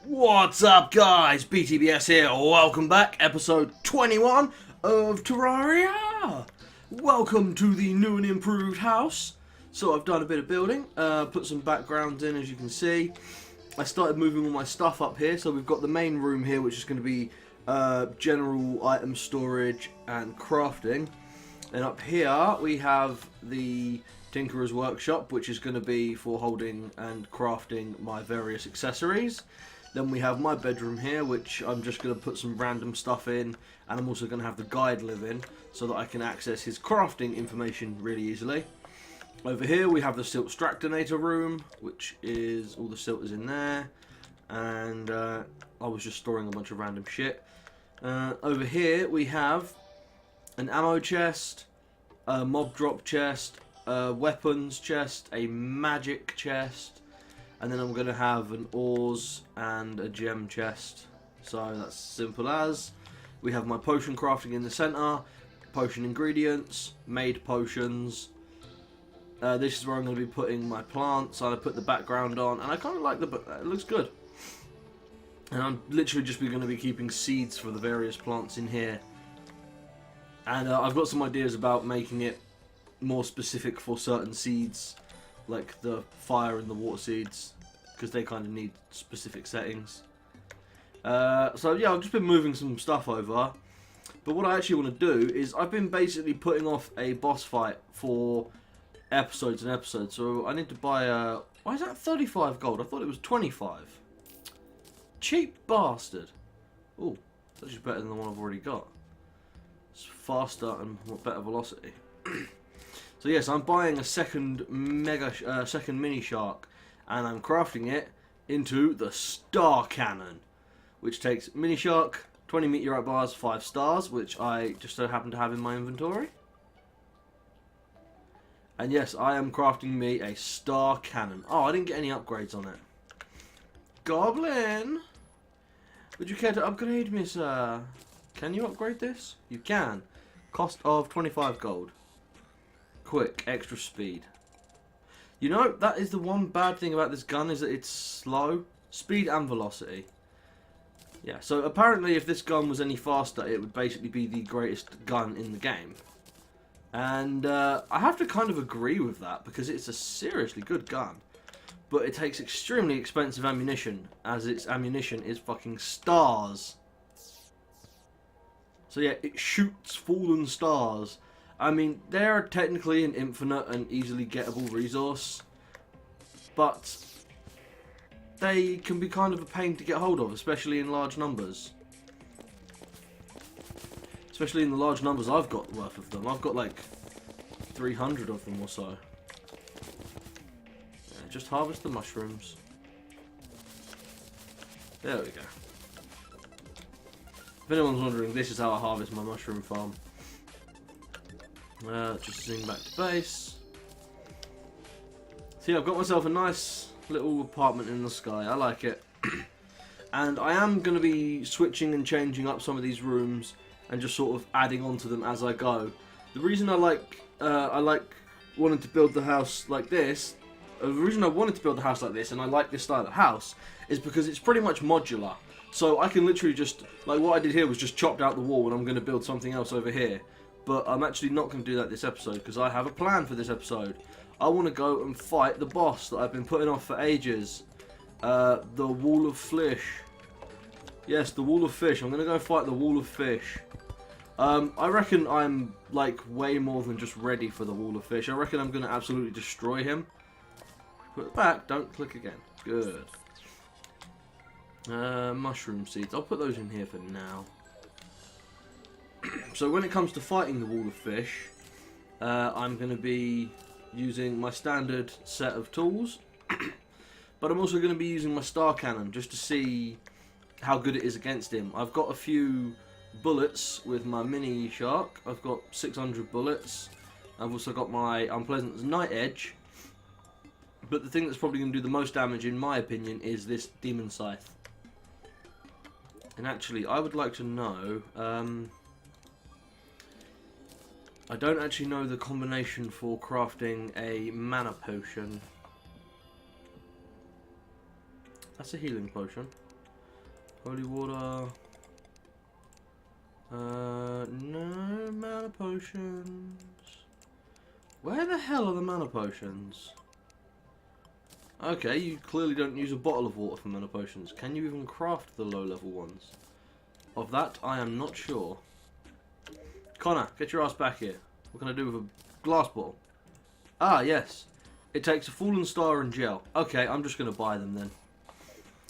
What's up, guys? BTBS here. Welcome back, episode 21 of Terraria. Welcome to the new and improved house. So I've done a bit of building, put some backgrounds in, as you can see. I started moving all my stuff up here, so we've got the main room here, which is going to be general item storage and crafting. And up here we have the Tinkerer's Workshop, which is going to be for holding and crafting my various accessories. Then we have my bedroom here, which I'm just going to put some random stuff in, and I'm also going to have the guide live in, so that I can access his crafting information really easily. Over here we have the silt stractinator room, which is, all the silt is in there, and I was just storing a bunch of random shit. Over here we have an ammo chest, a mob drop chest, a weapons chest, a magic chest, and then I'm going to have an ores and a gem chest. So that's simple as. We have my potion crafting in the center, potion ingredients, made potions. This is where I'm going to be putting my plants. I put the background on, and I kind of like it looks good. And I'm literally just going to be keeping seeds for the various plants in here. And I've got some ideas about making it more specific for certain seeds, like the fire and the water seeds, because they kind of need specific settings. So yeah, I've just been moving some stuff over. But what I actually want to do is I've been basically putting off a boss fight for episodes and episodes. So I need to buy a... Why is that 35 gold? I thought it was 25. Cheap bastard. Oh, that's just better than the one I've already got. It's faster and better velocity. So yes, I'm buying a second mini shark, and I'm crafting it into the star cannon, which takes mini shark, 20 meteorite bars, 5 stars, which I just so happen to have in my inventory. And yes, I am crafting me a star cannon. Oh, I didn't get any upgrades on it. Goblin, would you care to upgrade me, sir? Can you upgrade this? You can. Cost of 25 gold. Quick, extra speed. You know, that is the one bad thing about this gun, is that it's slow. Speed and velocity. Yeah, so apparently if this gun was any faster, it would basically be the greatest gun in the game. And I have to kind of agree with that, because it's a seriously good gun. But it takes extremely expensive ammunition, as its ammunition is fucking stars. So yeah, it shoots fallen stars. I mean, they're technically an infinite and easily gettable resource, but they can be kind of a pain to get hold of, especially in large numbers. Especially in the large numbers I've got worth of them. I've got like 300 of them or so. Yeah, just harvest the mushrooms. There we go. If anyone's wondering, this is how I harvest my mushroom farm. Just zoom back to base. See, I've got myself a nice little apartment in the sky. I like it. And I am going to be switching and changing up some of these rooms and just sort of adding on to them as I go. The reason I like wanting to build the house like this, the reason I wanted to build the house like this and I like this style of house, is because it's pretty much modular. So I can literally just, like what I did here was just chopped out the wall, and I'm going to build something else over here. But I'm actually not going to do that this episode, because I have a plan for this episode. I want to go and fight the boss that I've been putting off for ages. The Wall of Fish. Yes, the Wall of Fish. I'm going to go fight the Wall of Fish. I reckon I'm like way more than just ready for the Wall of Fish. I reckon I'm going to absolutely destroy him. Put it back. Don't click again. Good. Mushroom seeds. I'll put those in here for now. So when it comes to fighting the Wall of Fish, I'm going to be using my standard set of tools, but I'm also going to be using my star cannon just to see how good it is against him. I've got a few bullets with my mini shark. I've got 600 bullets. I've also got my Unpleasant Night Edge, but the thing that's probably going to do the most damage, in my opinion, is this Demon Scythe. And actually, I would like to know... I don't actually know the combination for crafting a mana potion. That's a healing potion. Holy water. No mana potions. Where the hell are the mana potions? Okay, you clearly don't use a bottle of water for mana potions. Can you even craft the low level ones? Of that, I am not sure. Connor, get your ass back here. What can I do with a glass bottle? Ah, yes. It takes a fallen star and gel. Okay, I'm just going to buy them then.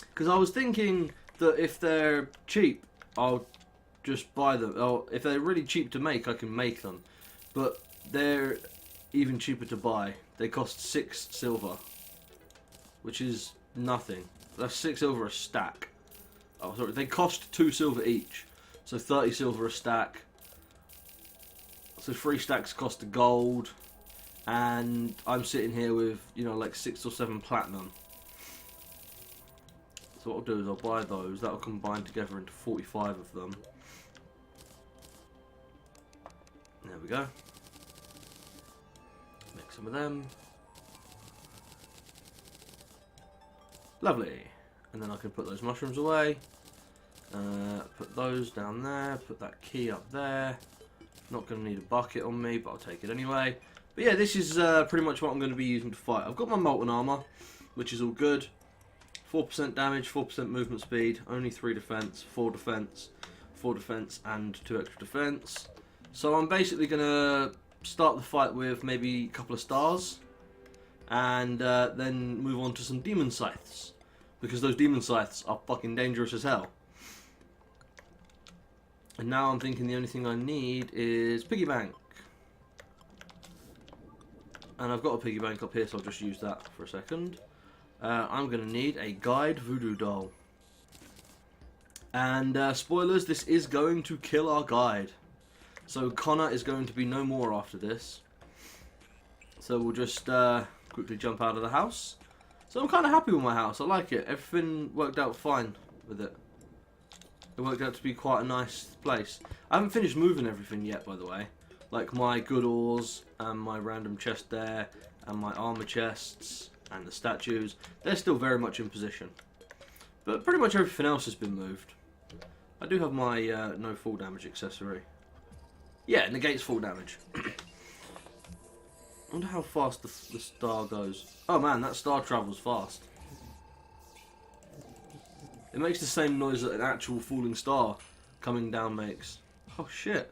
Because I was thinking that if they're cheap, I'll just buy them. Or if they're really cheap to make, I can make them. But they're even cheaper to buy. They cost 6 silver. Which is nothing. That's 6 silver a stack. Oh, sorry. They cost 2 silver each. So 30 silver a stack. So 3 stacks cost a gold. And I'm sitting here with, you know, like 6 or 7 platinum. So what I'll do is I'll buy those. That'll combine together into 45 of them. There we go. Make some of them. Lovely. And then I can put those mushrooms away. Put those down there. Put that key up there. Not going to need a bucket on me, but I'll take it anyway. But yeah, this is pretty much what I'm going to be using to fight. I've got my molten armor, which is all good. 4% damage, 4% movement speed, only 3 defense, 4 defense, 4 defense, and 2 extra defense. So I'm basically going to start the fight with maybe a couple of stars. And then move on to some demon scythes. Because those demon scythes are fucking dangerous as hell. And now I'm thinking the only thing I need is piggy bank. And I've got a piggy bank up here, so I'll just use that for a second. I'm going to need a guide voodoo doll. And spoilers, this is going to kill our guide. So Connor is going to be no more after this. So we'll just quickly jump out of the house. So I'm kind of happy with my house. I like it. Everything worked out fine with it. It worked out to be quite a nice place. I haven't finished moving everything yet, by the way. Like my good ores and my random chest there and my armor chests and the statues. They're still very much in position. But pretty much everything else has been moved. I do have my no fall damage accessory. Yeah, it negates fall damage. I wonder how fast the star goes. Oh man, that star travels fast. It makes the same noise that an actual falling star coming down makes. Oh shit.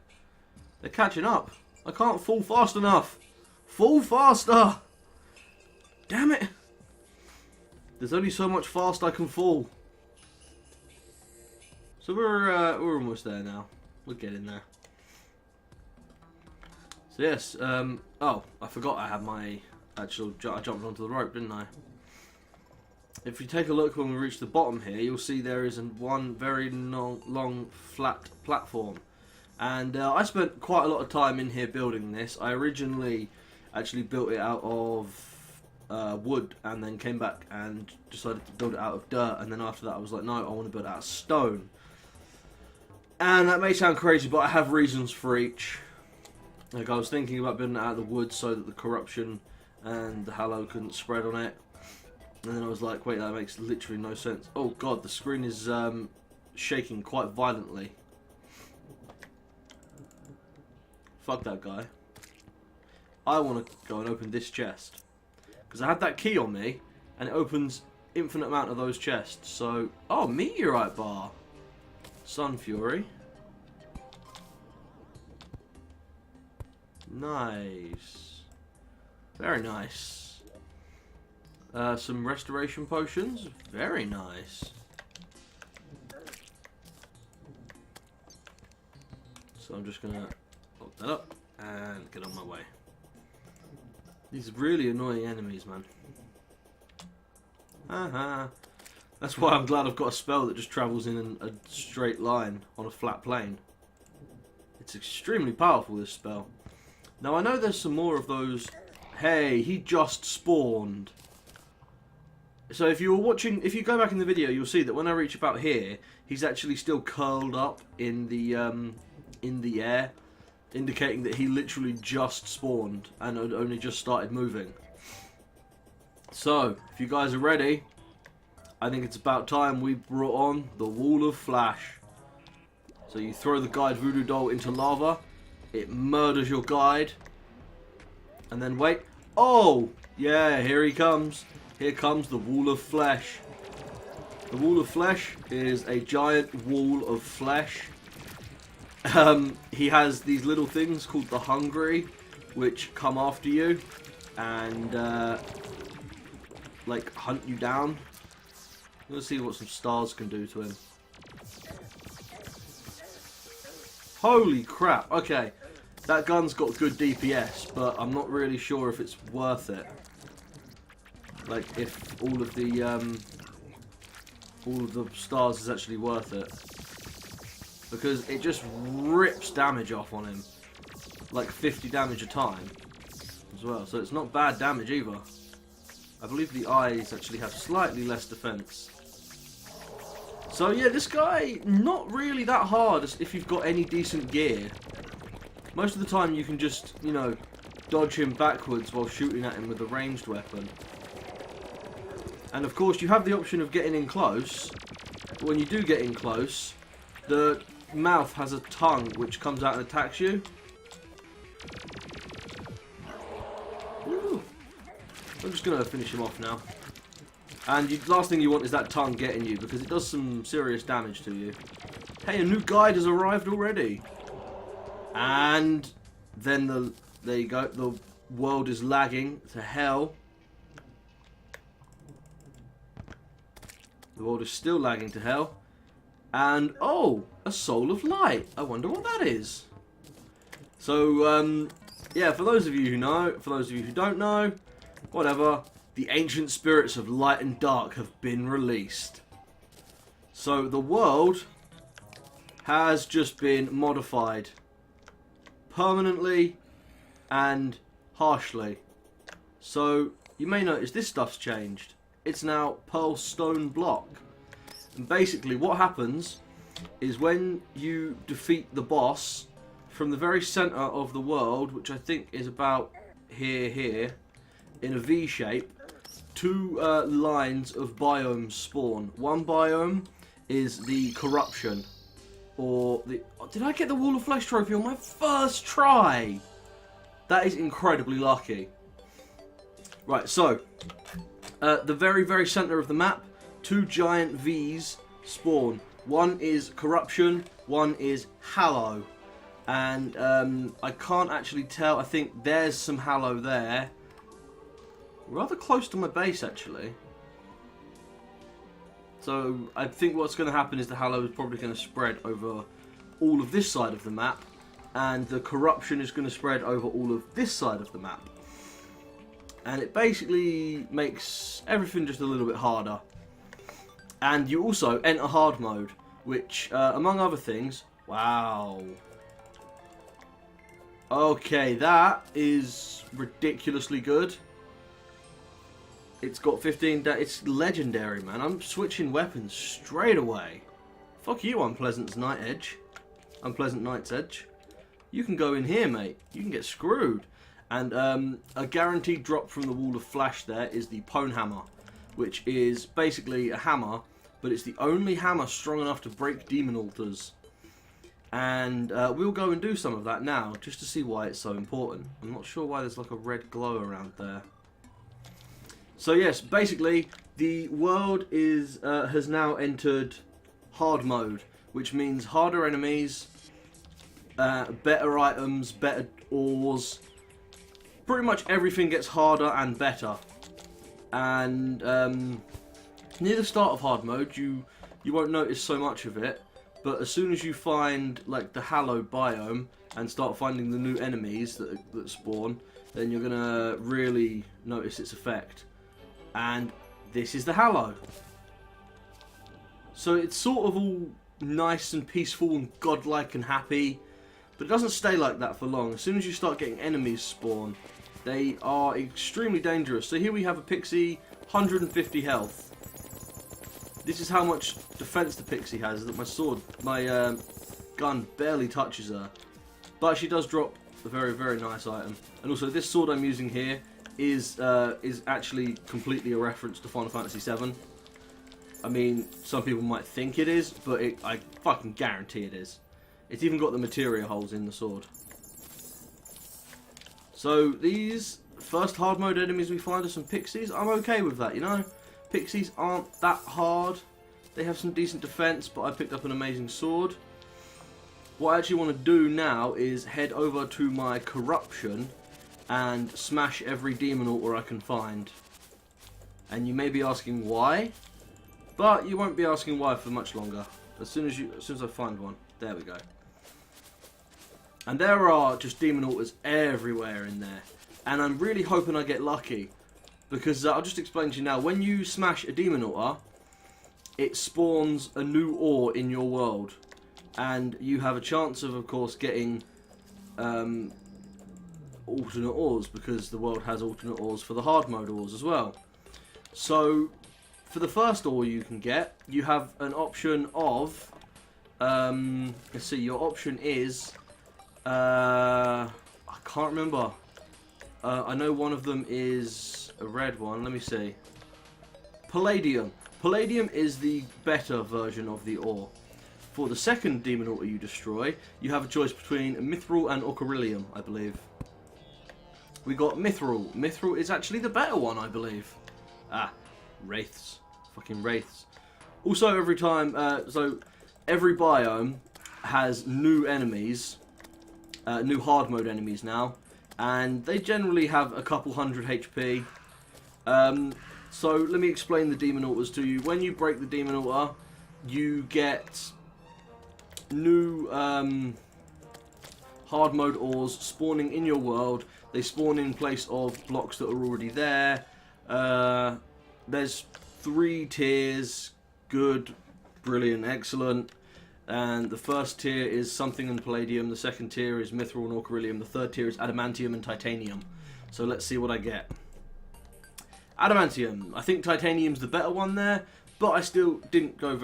They're catching up. I can't fall fast enough. Fall faster! Damn it. There's only so much fast I can fall. So we're almost there now. We'll get in there. So yes, oh, I forgot I had my actual, I jumped onto the rope, didn't I? If you take a look when we reach the bottom here, you'll see there is one very long flat platform. And I spent quite a lot of time in here building this. I originally actually built it out of wood and then came back and decided to build it out of dirt. And then after that I was like, no, I want to build it out of stone. And that may sound crazy, but I have reasons for each. Like, I was thinking about building it out of the wood so that the corruption and the hallow couldn't spread on it. And then I was like, wait, that makes literally no sense. Oh god, the screen is shaking quite violently. Fuck that guy. I want to go and open this chest. Because I had that key on me, and it opens infinite amount of those chests. So, oh, meteorite bar. Sun Fury. Nice. Very nice. Some restoration potions. Very nice. So I'm just going to lock that up and get on my way. These really annoying enemies, man. Haha. That's why I'm glad I've got a spell that just travels in a straight line on a flat plane. It's extremely powerful, this spell. Now I know there's some more of those. Hey, he just spawned. So if you were watching, if you go back in the video, you'll see that when I reach about here, he's actually still curled up in the air, indicating that he literally just spawned and had only just started moving. So if you guys are ready, I think it's about time we brought on the Wall of Flash. So you throw the guide voodoo doll into lava, it murders your guide, and then wait. Oh, yeah, here he comes. Here comes the Wall of Flesh. The Wall of Flesh is a giant wall of flesh. He has these little things called the Hungry, which come after you and like hunt you down. Let's see what some stars can do to him. Holy crap! Okay, that gun's got good DPS, but I'm not really sure if it's worth it. Like if all of the stars is actually worth it, because it just rips damage off on him, like 50 damage a time as well. So it's not bad damage either. I believe the eyes actually have slightly less defense. So yeah, this guy, not really that hard if you've got any decent gear. Most of the time you can just, you know, dodge him backwards while shooting at him with a ranged weapon. And of course you have the option of getting in close. But when you do get in close, the mouth has a tongue which comes out and attacks you. Ooh. I'm just going to finish him off now. And the last thing you want is that tongue getting you, because it does some serious damage to you. Hey, a new guide has arrived already. And then there you go, the world is lagging to hell. The world is still lagging to hell. And, oh, a soul of light. I wonder what that is. So, yeah, for those of you who know, for those of you who don't know, whatever. The ancient spirits of light and dark have been released. So the world has just been modified permanently and harshly. So you may notice this stuff's changed. It's now pearl stone block. And basically what happens is when you defeat the boss from the very center of the world, which I think is about here, in a V shape, two lines of biomes spawn. One biome is the corruption, or the... Oh, did I get the Wall of Flesh trophy on my first try? That is incredibly lucky. Right, so the very, very center of the map, two giant V's spawn. One is corruption, one is hallow. And I can't actually tell. I think there's some hallow there. Rather close to my base, actually. So I think what's going to happen is the hallow is probably going to spread over all of this side of the map, and the corruption is going to spread over all of this side of the map. And it basically makes everything just a little bit harder. And you also enter hard mode, which, among other things, wow. Okay, that is ridiculously good. It's got 15 it's legendary, man. I'm switching weapons straight away. Fuck you, Unpleasant Night's Edge. You can go in here, mate. You can get screwed. And a guaranteed drop from the Wall of Flash there is the Pwn Hammer, which is basically a hammer, but it's the only hammer strong enough to break demon altars. And we'll go and do some of that now, just to see why it's so important. I'm not sure why there's like a red glow around there. So yes, basically, the world is has now entered hard mode, which means harder enemies, better items, better ores. Pretty much everything gets harder and better. And near the start of hard mode, you won't notice so much of it. But as soon as you find like the hallowed biome and start finding the new enemies that spawn, then you're gonna really notice its effect. And this is the hallow. So it's sort of all nice and peaceful and godlike and happy, but it doesn't stay like that for long. As soon as you start getting enemies spawn, they are extremely dangerous. So here we have a pixie, 150 health. This is how much defense the pixie has, that my gun barely touches her. But she does drop a very, very nice item. And also this sword I'm using here is actually completely a reference to Final Fantasy VII. I mean, some people might think it is, but I fucking guarantee it is. It's even got the materia holes in the sword. So these first hard mode enemies we find are some pixies. I'm okay with that, you know. Pixies aren't that hard. They have some decent defense, but I picked up an amazing sword. What I actually want to do now is head over to my corruption and smash every demon altar I can find. And you may be asking why, but you won't be asking why for much longer. As soon as I find one, there we go. And there are just demon altars everywhere in there. And I'm really hoping I get lucky. Because I'll just explain to you now. When you smash a demon altar, it spawns a new ore in your world. And you have a chance of course, getting alternate ores. Because the world has alternate ores for the hard mode ores as well. So, for the first ore you can get, you have an option of... let's see, your option is... I can't remember. I know one of them is a red one. Let me see. Palladium. Palladium is the better version of the ore. For the second demon altar you destroy, you have a choice between Mithril and Ochroilium, I believe. We got Mithril. Mithril is actually the better one, I believe. Ah, wraiths. Fucking wraiths. Also, every time, so every biome has new enemies. New hard mode enemies now, and they generally have a couple hundred HP. So let me explain the demon altars to you. When you break the demon altar, you get new hard mode ores spawning in your world. They spawn in place of blocks that are already there. There's 3 tiers: good, brilliant, excellent. And the first tier is something and palladium, the second tier is mithril and ochroilium, the third tier is adamantium and titanium. So let's see what I get. Adamantium. I think titanium's the better one there, but I still didn't go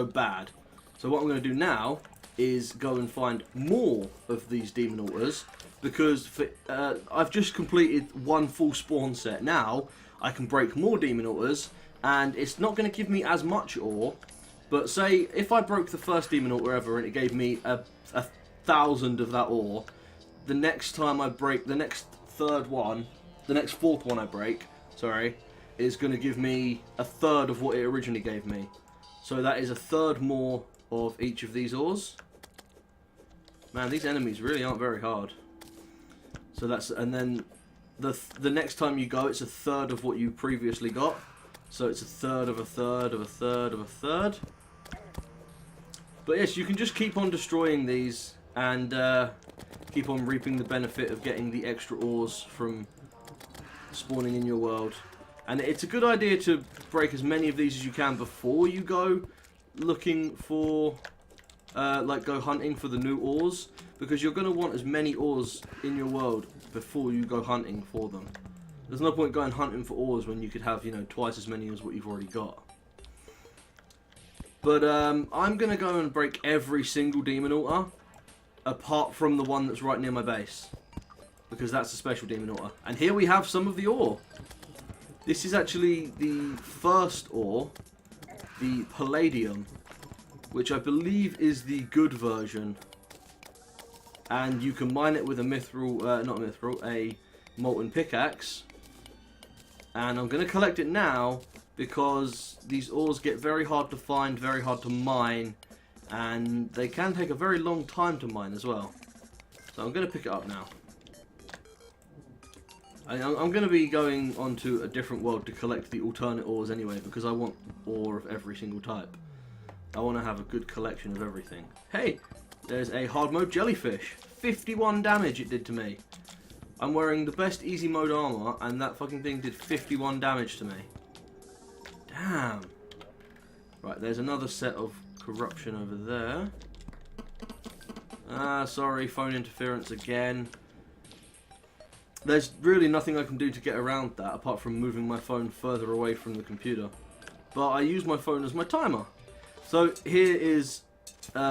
bad. So what I'm going to do now is go and find more of these demon altars, because I've just completed one full spawn set. Now I can break more demon altars, and it's not going to give me as much ore. But say, if I broke the first demon altar ever and it gave me a 1,000 of that ore, the next time I break, the next fourth one I break, sorry, is going to give me a third of what it originally gave me. So that is a third more of each of these ores. Man, these enemies really aren't very hard. So that's, and then the next time you go, it's a third of what you previously got. So it's a third of a third of a third of a third. But yes, you can just keep on destroying these and keep on reaping the benefit of getting the extra ores from spawning in your world. And it's a good idea to break as many of these as you can before you go looking for, go hunting for the new ores. Because you're going to want as many ores in your world before you go hunting for them. There's no point going hunting for ores when you could have, you know, twice as many as what you've already got. But I'm going to go and break every single demon altar, apart from the one that's right near my base. Because that's a special demon altar. And here we have some of the ore. This is actually the first ore, the palladium, which I believe is the good version. And you can mine it with a mithril, not a mithril, a molten pickaxe. And I'm going to collect it now because these ores get very hard to find, very hard to mine, and they can take a very long time to mine as well. So I'm going to pick it up now. I'm going to be going onto a different world to collect the alternate ores anyway, because I want ore of every single type. I want to have a good collection of everything. Hey, there's a hard mode jellyfish. 51 damage it did to me. I'm wearing the best easy mode armor, and that fucking thing did 51 damage to me. Damn. Right, there's another set of corruption over there. Ah, sorry, phone interference again. There's really nothing I can do to get around that, apart from moving my phone further away from the computer. But I use my phone as my timer. So here is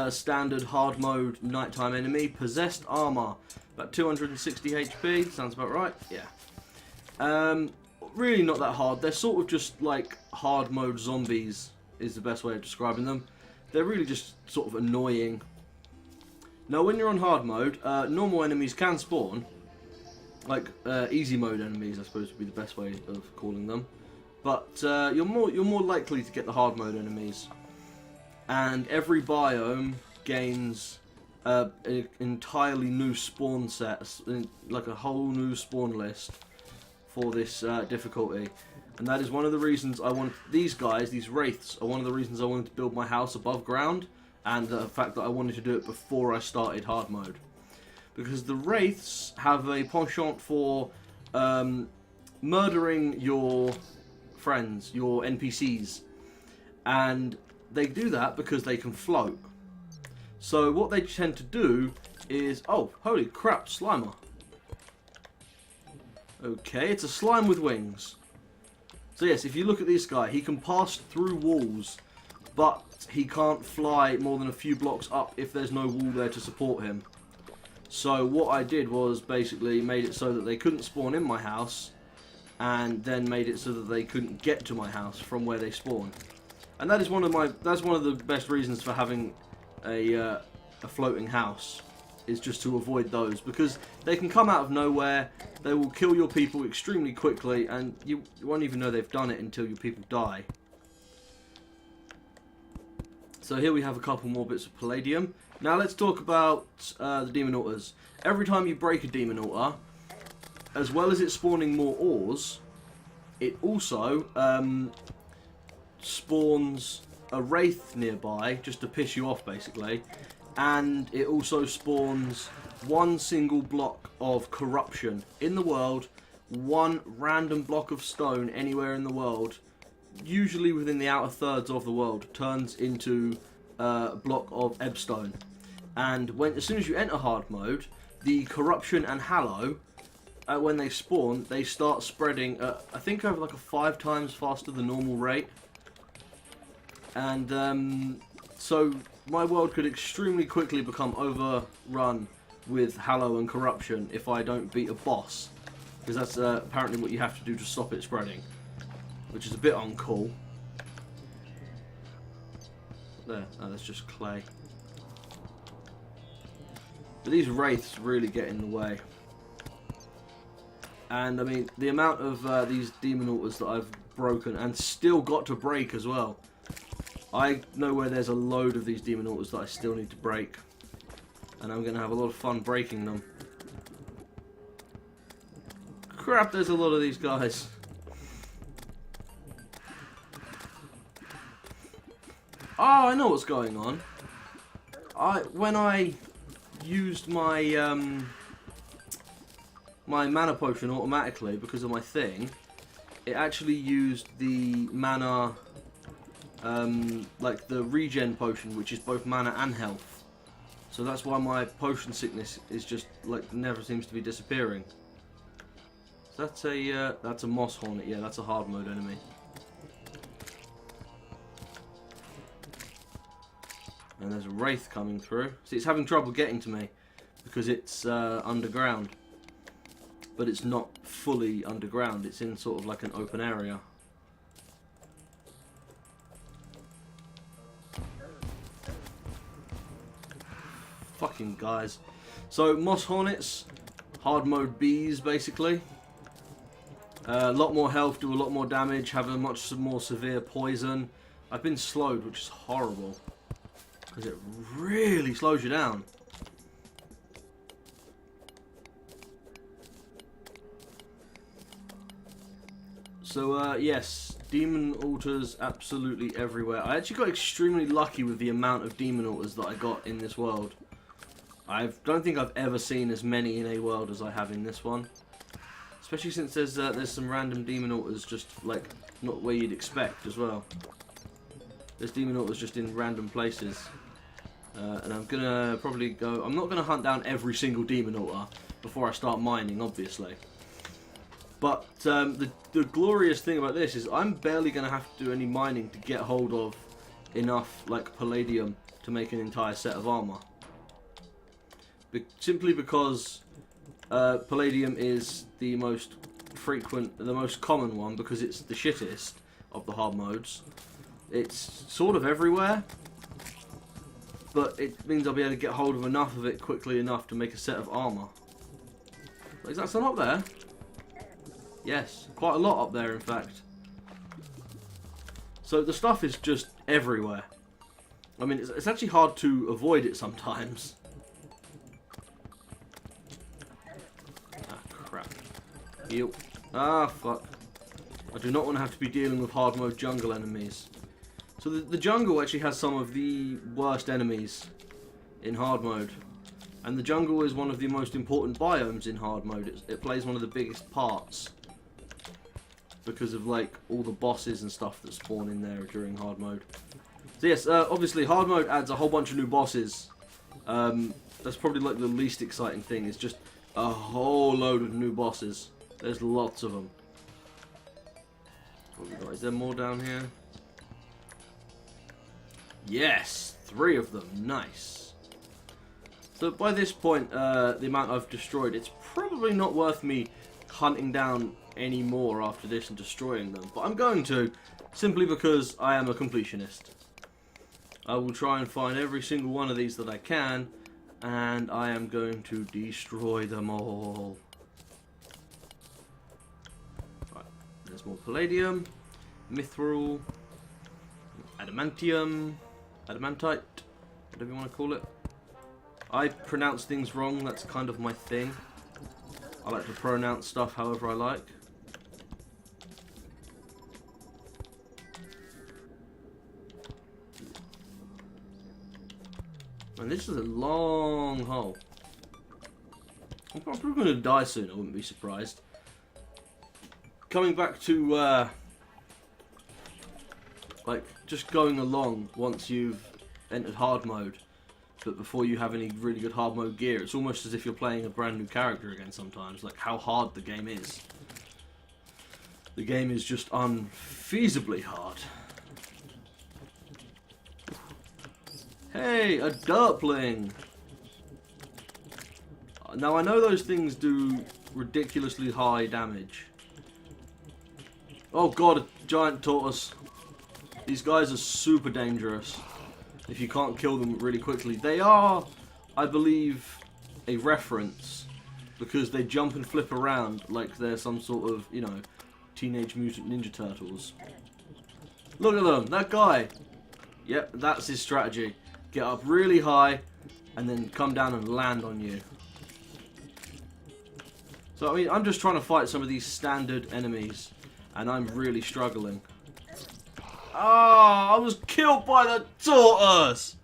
standard hard mode nighttime enemy, possessed armor. About 260 HP, sounds about right, yeah. Really not that hard, they're sort of just like hard mode zombies is the best way of describing them. They're really just sort of annoying. Now, when you're on hard mode, normal enemies can spawn. Like easy mode enemies, I suppose would be the best way of calling them. But you're more likely to get the hard mode enemies. And every biome gains an entirely new spawn set, like a whole new spawn list for this difficulty. And that is one of the reasons I want these guys, these wraiths, are one of the reasons I wanted to build my house above ground, and the fact that I wanted to do it before I started hard mode. Because the wraiths have a penchant for murdering your friends, your NPCs, and they do that because they can float. So what they tend to do is, oh, holy crap, Slimer. Okay, it's a slime with wings. So yes, if you look at this guy, he can pass through walls, but he can't fly more than a few blocks up if there's no wall there to support him. So what I did was basically made it so that they couldn't spawn in my house, and then made it so that they couldn't get to my house from where they spawn. And that is one of the best reasons for having a floating house, is just to avoid those, because they can come out of nowhere, they will kill your people extremely quickly, and you won't even know they've done it until your people die. So here we have a couple more bits of palladium. Now let's talk about the demon altars. Every time you break a demon altar, as well as it spawning more ores, it also spawns a wraith nearby, just to piss you off basically, and it also spawns one single block of corruption in the world, one random block of stone anywhere in the world, usually within the outer thirds of the world, turns into a block of ebstone. And as soon as you enter hard mode, the corruption and hallow, when they spawn, they start spreading, I think over like a 5 times faster than normal rate. And so my world could extremely quickly become overrun with hallow and corruption if I don't beat a boss. Because that's apparently what you have to do to stop it spreading, which is a bit uncool. There, oh, that's just clay. But these wraiths really get in the way. And I mean, the amount of these demon altars that I've broken and still got to break as well. I know where there's a load of these demon altars that I still need to break. And I'm going to have a lot of fun breaking them. Crap, there's a lot of these guys. Oh, I know what's going on. When I used my my mana potion automatically because of my thing, it actually used the mana, like the regen potion, which is both mana and health. So that's why my potion sickness is just like never seems to be disappearing. So that's a moss hornet. Yeah, that's a hard mode enemy. And there's a wraith coming through. See, it's having trouble getting to me because it's underground. But it's not fully underground. It's in sort of like an open area. Fucking guys. So, moss hornets, hard mode bees basically. A lot more health, do a lot more damage, have a much more severe poison. I've been slowed, which is horrible. Because it really slows you down. So, yes, demon altars absolutely everywhere. I actually got extremely lucky with the amount of demon altars that I got in this world. I don't think I've ever seen as many in a world as I have in this one. Especially since there's some random demon altars just, like, not where you'd expect as well. There's demon altars just in random places. And I'm gonna probably go... I'm not gonna hunt down every single demon altar before I start mining, obviously. But the glorious thing about this is I'm barely gonna have to do any mining to get hold of enough, like, palladium to make an entire set of armor. Simply because palladium is the most frequent, the most common one, because it's the shittest of the hard modes. It's sort of everywhere, but it means I'll be able to get hold of enough of it quickly enough to make a set of armour. Is that still up there? Yes, quite a lot up there in fact. So the stuff is just everywhere. I mean, it's actually hard to avoid it sometimes. Ah, crap. Ew. Ah, fuck. I do not want to have to be dealing with hard mode jungle enemies. So the jungle actually has some of the worst enemies in hard mode. And the jungle is one of the most important biomes in hard mode. It plays one of the biggest parts. Because of like all the bosses and stuff that spawn in there during hard mode. So yes, obviously hard mode adds a whole bunch of new bosses. That's probably like the least exciting thing, is just a whole load of new bosses. There's lots of them. What have we got? Is there more down here? Yes, 3 of them. Nice. So by this point, the amount I've destroyed, it's probably not worth me hunting down any more after this and destroying them. But I'm going to, simply because I am a completionist. I will try and find every single one of these that I can, and I am going to destroy them all. Right, there's more palladium, mithril, adamantium, adamantite, whatever you want to call it. I pronounce things wrong, that's kind of my thing. I like to pronounce stuff however I like. And this is a long hole. I'm probably going to die soon, I wouldn't be surprised. Coming back to, like, just going along once you've entered hard mode, but before you have any really good hard mode gear, it's almost as if you're playing a brand new character again sometimes, like how hard the game is. The game is just unfeasibly hard. Hey, a derpling! Now I know those things do ridiculously high damage. Oh god, a giant tortoise. These guys are super dangerous if you can't kill them really quickly. They are, I believe, a reference because they jump and flip around like they're some sort of, you know, Teenage Mutant Ninja Turtles. Look at them, that guy. Yep, that's his strategy. Get up really high and then come down and land on you. So I mean, I'm just trying to fight some of these standard enemies and I'm really struggling. Ah, I was killed by the tortoise!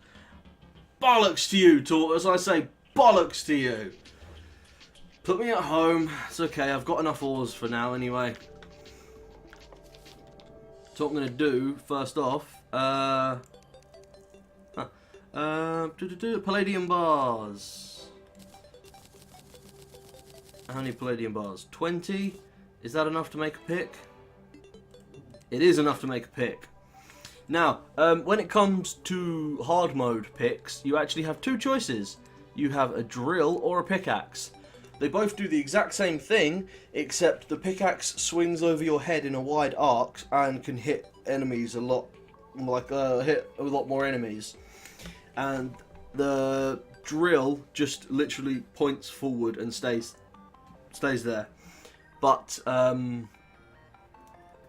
Bollocks to you, tortoise. I say bollocks to you. Put me at home. It's okay, I've got enough ores for now anyway. So what I'm going to do, first off, palladium bars. How many palladium bars? 20? Is that enough to make a pick? It is enough to make a pick. Now, when it comes to hard mode picks, you actually have 2 choices. You have a drill or a pickaxe. They both do the exact same thing, except the pickaxe swings over your head in a wide arc and can hit enemies a lot, hit a lot more enemies. And the drill just literally points forward and stays there. But what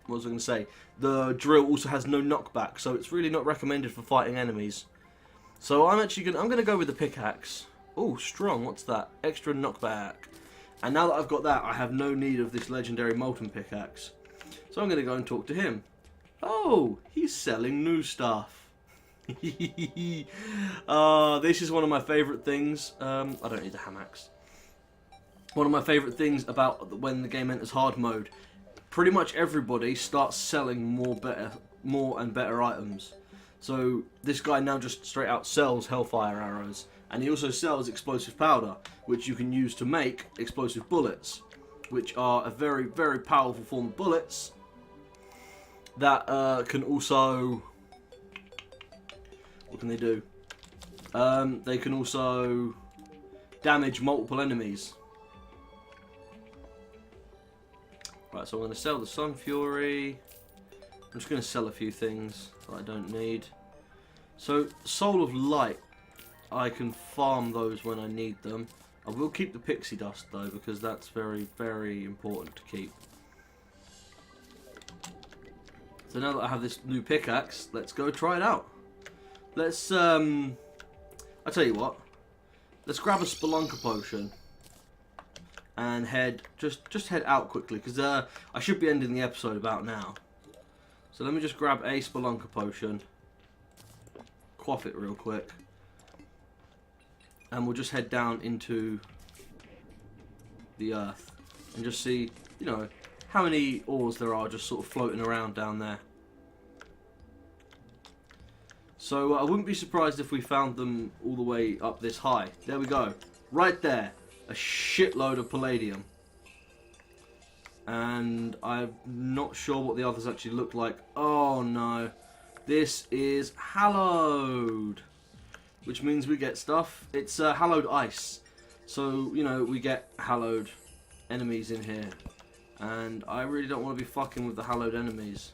was I going to say? The drill also has no knockback, so it's really not recommended for fighting enemies. So I'm going to go with the pickaxe. Oh, strong. What's that? Extra knockback. And now that I've got that, I have no need of this legendary molten pickaxe. So I'm going to go and talk to him. Oh, he's selling new stuff. This is one of my favourite things. I don't need the hamax. One of my favourite things about when the game enters hard mode, pretty much everybody starts selling more and better items. So this guy now just straight out sells hellfire arrows, and he also sells explosive powder, which you can use to make explosive bullets, which are a very, very powerful form of bullets that can also... What can they do? They can also damage multiple enemies. Right, so I'm going to sell the Sun Fury, I'm just going to sell a few things that I don't need. So, Soul of Light, I can farm those when I need them. I will keep the pixie dust though, because that's very, very important to keep. So now that I have this new pickaxe, let's go try it out. Let's, I tell you what, let's grab a Spelunker potion and just head out quickly, because I should be ending the episode about now. So let me just grab a Spelunker potion, quaff it real quick, and we'll just head down into the earth and just see, you know, how many ores there are just sort of floating around down there. So I wouldn't be surprised if we found them all the way up this high. There we go. Right there. A shitload of palladium. And I'm not sure what the others actually look like. Oh no. This is hallowed. Which means we get stuff. It's hallowed ice. So, you know, we get hallowed enemies in here. And I really don't want to be fucking with the hallowed enemies.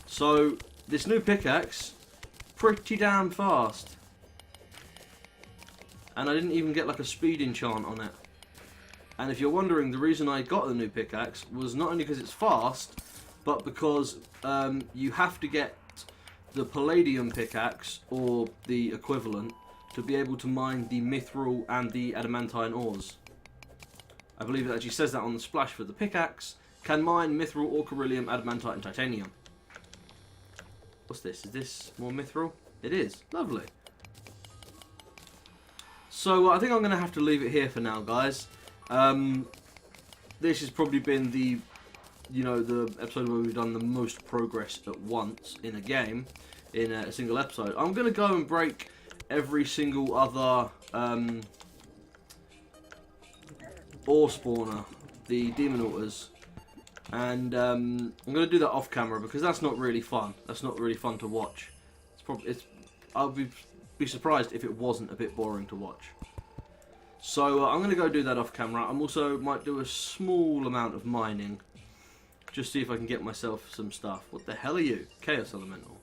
So, this new pickaxe, pretty damn fast. And I didn't even get like a speed enchant on it. And if you're wondering, the reason I got the new pickaxe was not only because it's fast, but because you have to get the palladium pickaxe, or the equivalent, to be able to mine the mithril and the adamantine ores. I believe it actually says that on the splash for the pickaxe. Can mine mithril, or beryllium, adamantite and titanium. What's this? Is this more mithril? It is. Lovely. So I think I'm going to have to leave it here for now, guys. This has probably been the, you know, the episode where we've done the most progress at once in a game, in a single episode. I'm going to go and break every single other ore spawner, the demon altars, and I'm going to do that off camera because that's not really fun. That's not really fun to watch. I'll be surprised if it wasn't a bit boring to watch. So I'm going to go do that off camera. I'm also might do a small amount of mining, just see if I can get myself some stuff. What the hell are you? Chaos Elemental.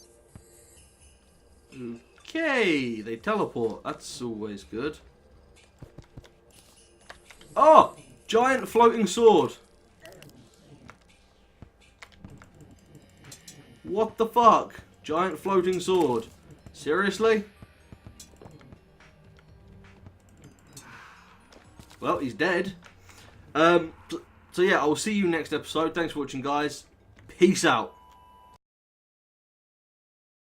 Okay, they teleport. That's always good. Oh! Giant floating sword. What the fuck? Giant floating sword. Seriously? Well, he's dead. So yeah, I will see you next episode. Thanks for watching, guys. Peace out.